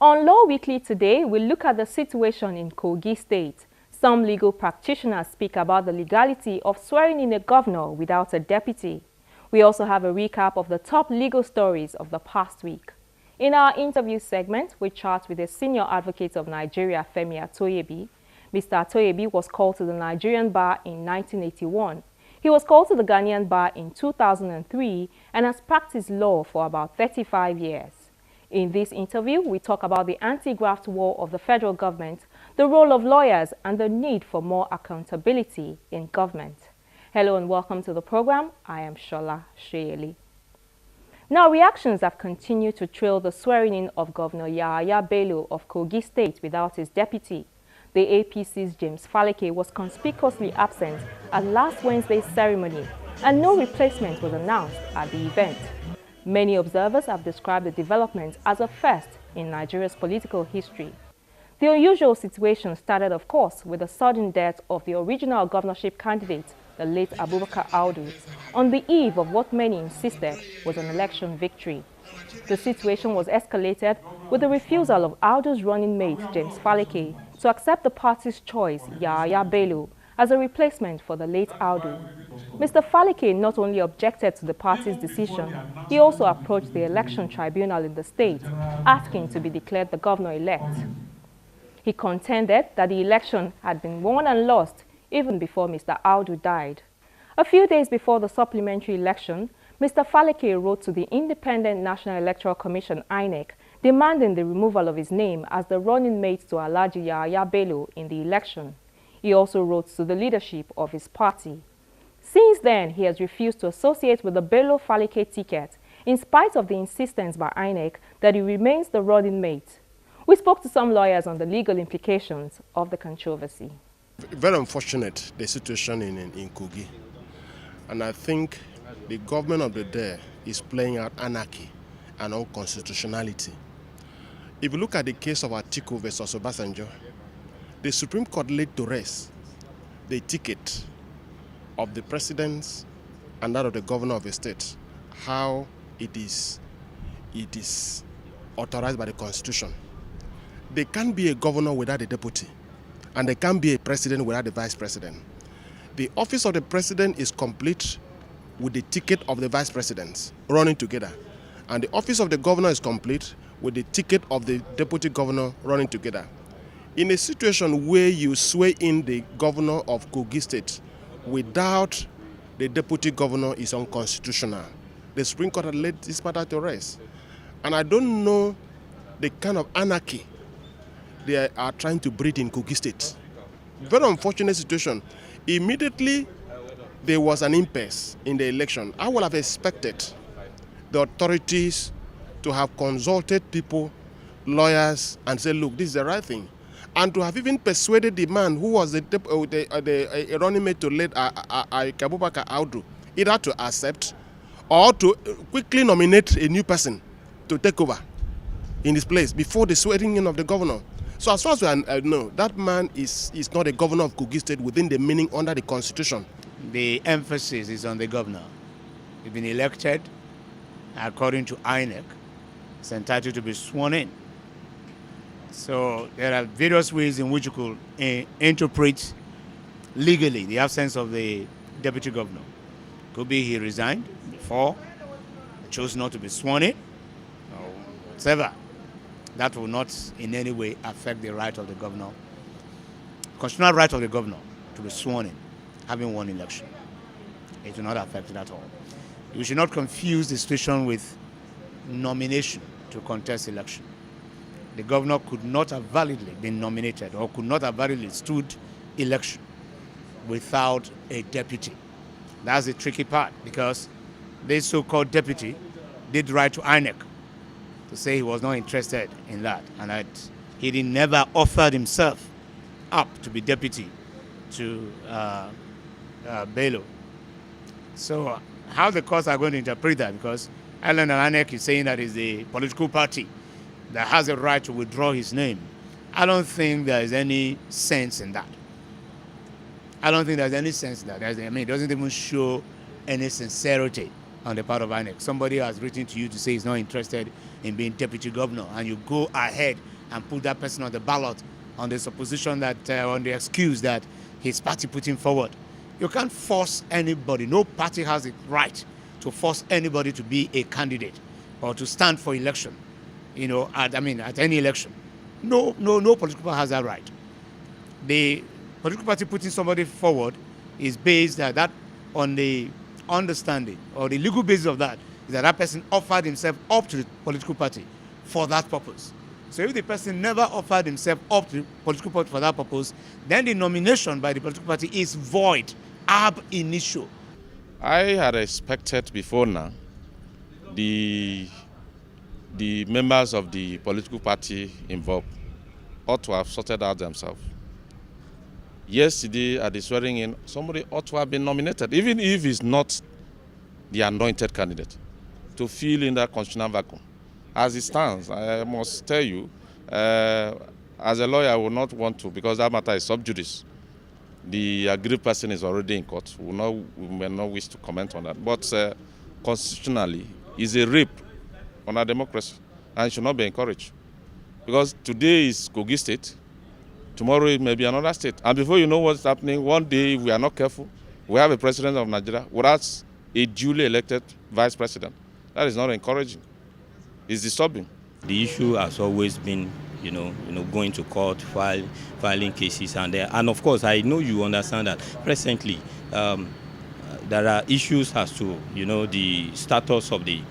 On Law Weekly today, we look at the situation in Kogi State. Some legal practitioners speak about the legality of swearing in a governor without a deputy. We also have a recap of the top legal stories of the past week. In our interview segment, we chat with a senior advocate of Nigeria, Femi Atoyebi. Mr. Atoyebi was called to the Nigerian bar in 1981. He was called to the Ghanaian bar in 2003 and has practiced law for about 35 years. In this interview, we talk about the anti-graft war of the federal government, the role of lawyers, and the need for more accountability in government. Hello and welcome to the program. I am Shola Sheyeli. Now, reactions have continued to trail the swearing-in of Governor Yahaya Bello of Kogi State without his deputy. The APC's James Faleke was conspicuously absent at last Wednesday's ceremony, and no replacement was announced at the event. Many observers have described the development as a first in Nigeria's political history. The unusual situation started, of course, with the sudden death of the original governorship candidate, the late Abubakar Audu, on the eve of what many insisted was an election victory. The situation was escalated with the refusal of Audu's running mate, James Faleke, to accept the party's choice, Yahaya Bello, as a replacement for the late Audu. Mr. Faleke not only objected to the party's decision, he also approached the election tribunal in the state, asking to be declared the governor-elect. He contended that the election had been won and lost even before Mr. Audu died. A few days before the supplementary election, Mr. Faleke wrote to the Independent National Electoral Commission, INEC, demanding the removal of his name as the running mate to Alhaji Yahaya Bello in the election. He also wrote to the leadership of his party. Since then, he has refused to associate with the Bello-Faleke ticket, in spite of the insistence by INEC that he remains the running mate. We spoke to some lawyers on the legal implications of the controversy. Very unfortunate, the situation in Kogi. And I think the government of the day is playing out anarchy and unconstitutionality. If you look at the case of Atiku versus Obasanjo, the Supreme Court laid to rest the ticket of the president and that of the governor of a state, how it is authorized by the Constitution. There can't be a governor without a deputy, and there can't be a president without a vice president. The office of the president is complete with the ticket of the vice presidents running together, and the office of the governor is complete with the ticket of the deputy governor running together. In a situation where you swear in the governor of Kogi State without the deputy governor is unconstitutional. The Supreme Court had laid this matter to rest. And I don't know the kind of anarchy they are trying to breed in Kogi State. Very unfortunate situation. Immediately there was an impasse in the election. I would have expected the authorities to have consulted people, lawyers, and said, look, this is the right thing. And to have even persuaded the man who was the running mate to lead Abubakar Audu either to accept or to quickly nominate a new person to take over in his place before the swearing in of the governor. So as far as I know, that man is not a governor of Kogi State within the meaning under the Constitution. The emphasis is on the governor. He's been elected according to INEC. He's entitled to be sworn in. So there are various ways in which you could interpret legally the absence of the deputy governor. Could be he resigned before, chose not to be sworn in, or whatever. That will not in any way affect the right of the governor, constitutional right of the governor to be sworn in, having won election. It will not affect it at all. You should not confuse the situation with nomination to contest election. The governor could not have validly been nominated or could not have validly stood election without a deputy. That's the tricky part, because this so-called deputy did write to INEC to say he was not interested in that and that he never offered himself up to be deputy to Bello. So how the courts are going to interpret that, because Ireland and INEC is saying that it's the political party that has a right to withdraw his name. I don't think there is any sense in that. I don't think there's any sense in that. It doesn't even show any sincerity on the part of INEC. Somebody has written to you to say he's not interested in being deputy governor, and you go ahead and put that person on the ballot on the supposition that, on the excuse that his party put him forward. You can't force anybody. No party has the right to force anybody to be a candidate or to stand for election, at any election. No political party has that right. The political party putting somebody forward is based on the understanding, or the legal basis of that is that person offered himself up to the political party for that purpose. So if the person never offered himself up to the political party for that purpose, then the nomination by the political party is void, ab initio. I had expected before now the members of the political party involved ought to have sorted out themselves. Yesterday at the swearing in, somebody ought to have been nominated, even if he's not the anointed candidate, to fill in that constitutional vacuum. As it stands, I must tell you, as a lawyer, I will not want to, because that matter is sub judice. The aggrieved person is already in court. We may not wish to comment on that. But constitutionally, it's a rape on our democracy and should not be encouraged. Because today is Kogi State, tomorrow it may be another state. And before you know what's happening, one day, if we are not careful, we have a president of Nigeria without a duly elected vice president. That is not encouraging. It's disturbing. The issue has always been, going to court, filing cases, and of course, I know you understand that presently there are issues as to, the status of the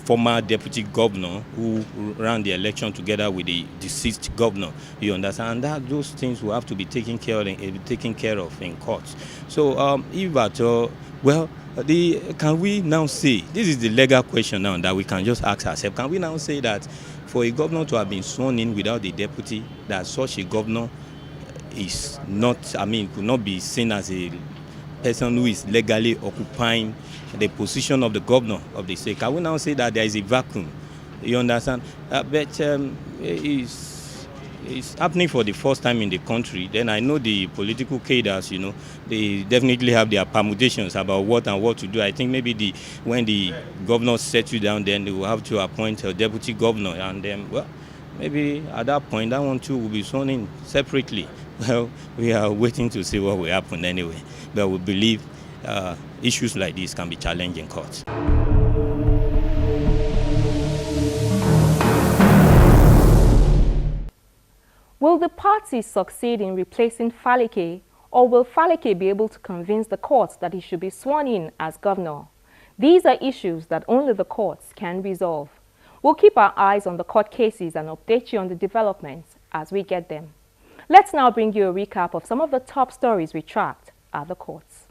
former deputy governor who ran the election together with the deceased governor. You understand that those things will have to be taken care of in court. So if at all, can we now say, this is the legal question now that we can just ask ourselves, can we now say that for a governor to have been sworn in without a deputy, that such a governor is not, could not be seen as a person who is legally occupying the position of the governor of the state? Can we now say that there is a vacuum? You understand? It's happening for the first time in the country. Then I know the political cadres, they definitely have their permutations about what to do. I think maybe when the governor sets you down, then they will have to appoint a deputy governor, and then, maybe at that point, that one too will be sworn in separately. Well, we are waiting to see what will happen anyway. But we believe issues like this can be challenged in court. Will the party succeed in replacing Faleke, or will Faleke be able to convince the courts that he should be sworn in as governor? These are issues that only the courts can resolve. We'll keep our eyes on the court cases and update you on the developments as we get them. Let's now bring you a recap of some of the top stories we tracked at the courts.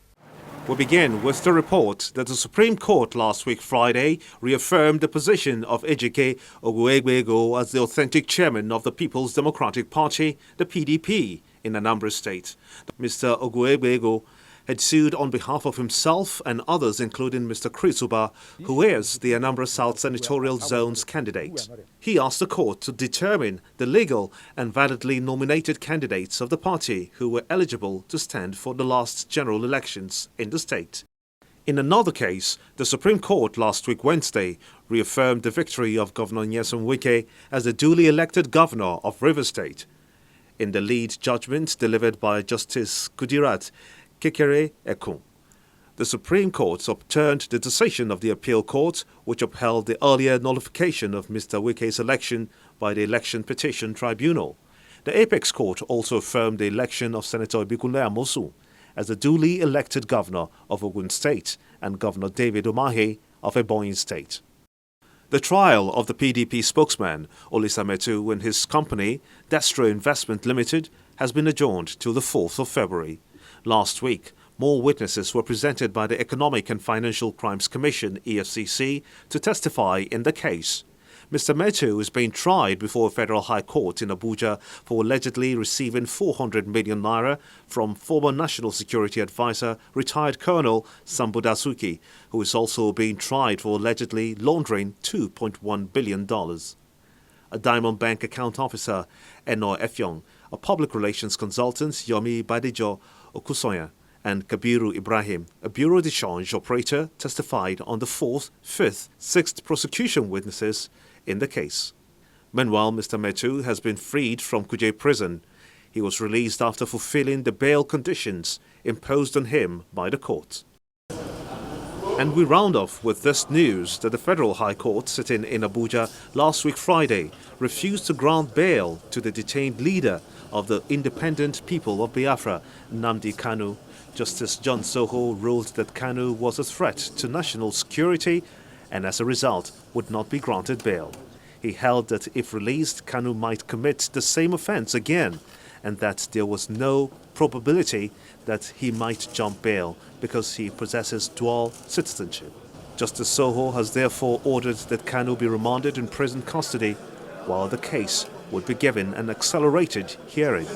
We begin with the report that the Supreme Court last week Friday reaffirmed the position of Ejike Oguegbego as the authentic chairman of the People's Democratic Party, the PDP, in Anambra State. Mr. Oguegbego had sued on behalf of himself and others, including Mr. Chris Uba, who is the Anambra South Senatorial Zone's candidate. He asked the court to determine the legal and validly nominated candidates of the party who were eligible to stand for the last general elections in the state. In another case, the Supreme Court last week Wednesday reaffirmed the victory of Governor Nyesom Wike as the duly elected governor of Rivers State. In the lead judgment delivered by Justice Kudirat Kekere Ekun, the Supreme Court overturned the decision of the appeal court, which upheld the earlier nullification of Mr. Wike's election by the Election Petition Tribunal. The Apex Court also affirmed the election of Senator Ibikunle Amosu as the duly elected governor of Ogun State and Governor David Umahi of Ebonyi State. The trial of the PDP spokesman, Olisametu, and his company, Destro Investment Limited, has been adjourned till the 4th of February. Last week, more witnesses were presented by the Economic and Financial Crimes Commission, EFCC, to testify in the case. Mr. Metu is being tried before a federal high court in Abuja for allegedly receiving 400 million naira from former National Security Advisor, retired Colonel Sambo Dasuki, who is also being tried for allegedly laundering $2.1 billion. A Diamond Bank account officer, Eno Efyong, a public relations consultant, Yomi Badijo Okusoya, and Kabiru Ibrahim, a bureau de change operator, testified on the 4th, 5th, 6th prosecution witnesses in the case. Meanwhile, Mr. Metu has been freed from Kuje prison. He was released after fulfilling the bail conditions imposed on him by the court. And we round off with this news that the Federal High Court sitting in Abuja last week Friday refused to grant bail to the detained leader of the Independent People of Biafra, Nnamdi Kanu. Justice John Soho ruled that Kanu was a threat to national security and as a result would not be granted bail. He held that if released, Kanu might commit the same offense again and that there was no probability that he might jump bail because he possesses dual citizenship. Justice Soho has therefore ordered that Kanu be remanded in prison custody while the case would be given an accelerated hearing.